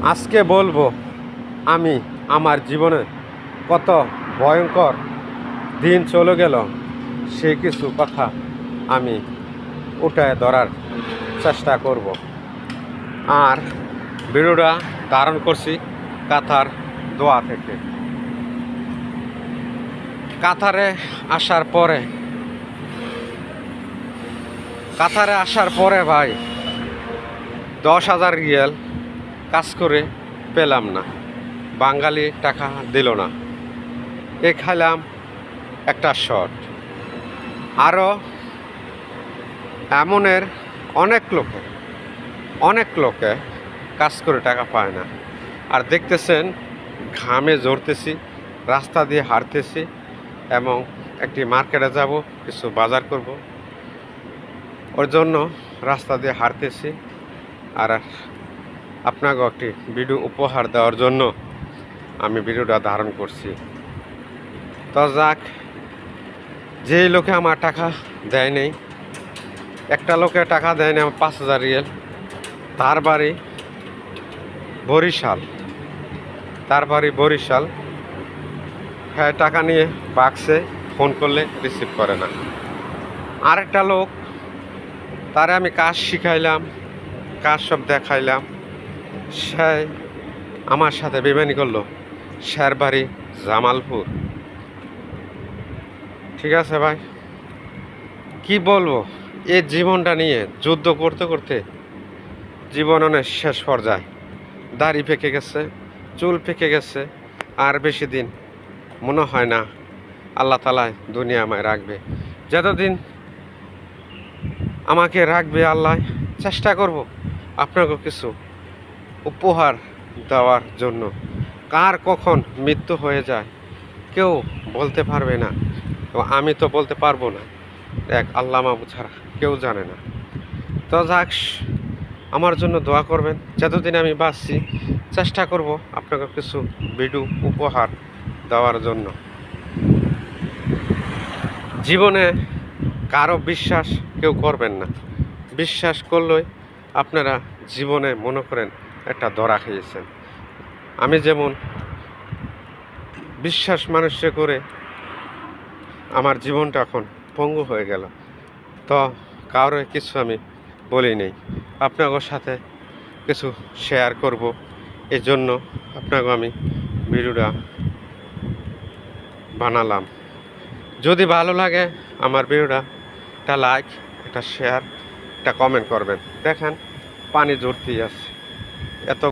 আজকে বলবো আমি আমার জীবনে কত ভয়ঙ্কর দিন চলে গেল সেই কিছু কথা আমি উঠায় ধরার চেষ্টা করব। আর ভিডিওটা ধারণ করছি কাতার দোয়া থেকে। কাতারে আসার পরে ভাই 10,000 রিয়াল কাজ করে পেলাম না, বাঙালি টাকা দিল না। খাইলাম একটা শট। আরও এমনের অনেক লোকে কাজ করে টাকা পায় না। আর দেখতেছেন ঘামে ঝরতেছি, রাস্তা দিয়ে হাঁটতেছি এবং একটি মার্কেটে যাব, কিছু বাজার করব, ওর জন্য রাস্তা দিয়ে হাঁটতেছি। আর আপনাকে একটি ভিডিও উপহার দেওয়ার জন্য আমি ভিডিওটা ধারণ করছি। তো যাক, যেই লোকে আমার টাকা দেয় নেই, একটা লোকে টাকা দেয় না 5,000 রিয়াল, তার বাড়ি বরিশাল। হ্যাঁ, টাকা নিয়ে বাক্সে, ফোন করলে রিসিভ করে না। আরেকটা লোক, তারে আমি কাজ শিখাইলাম, কাজ সব দেখাইলাম, সে আমার সাথে বেইমানি করলো। স্যার বাড়ি জামালপুর। ঠিক আছে ভাই, কি বলবো, এই জীবনটা নিয়ে যুদ্ধ করতে করতে জীবন অনেক শেষ পর্যায়ে। দাড়ি পেকে গেছে, চুল পেকে গেছে। আর বেশি দিন মনে হয় না আল্লাহ তাআলা দুনিয়া আমায় রাখবে। যতদিন আমাকে রাখবে আল্লাহ, চেষ্টা করব আপনাকে কিছু উপহার দেওয়ার জন্য। কার কখন মৃত্যু হয়ে যায় কেউ বলতে পারবে না, আমি তো বলতে পারবো না, এক আল্লাহ মাবুদ ছাড়া কেউ জানে না। তো যাক, আমার জন্য দোয়া করবেন। যতদিন আমি বাঁচছি চেষ্টা করব আপনাকে কিছু ভিডিও উপহার দেওয়ার জন্য। জীবনে কারো বিশ্বাস কেউ করবেন না। বিশ্বাস করলেই আপনারা জীবনে মনে করেন একটা ধরা খেয়েছেন। আমি যেমন বিশ্বাস মানুষে করে আমার জীবনটা এখন পঙ্গু হয়ে গেল। তো কারো কিছু আমি বলি নেই, আপনাদের সাথে কিছু শেয়ার করব, এই জন্য আপনাকে আমি ভিডিওটা বানালাম। যদি ভালো লাগে আমার ভিডিওটা, একটা লাইক, একটা শেয়ার, একটা কমেন্ট করবেন। দেখেন পানি জড়তেই আছে এত।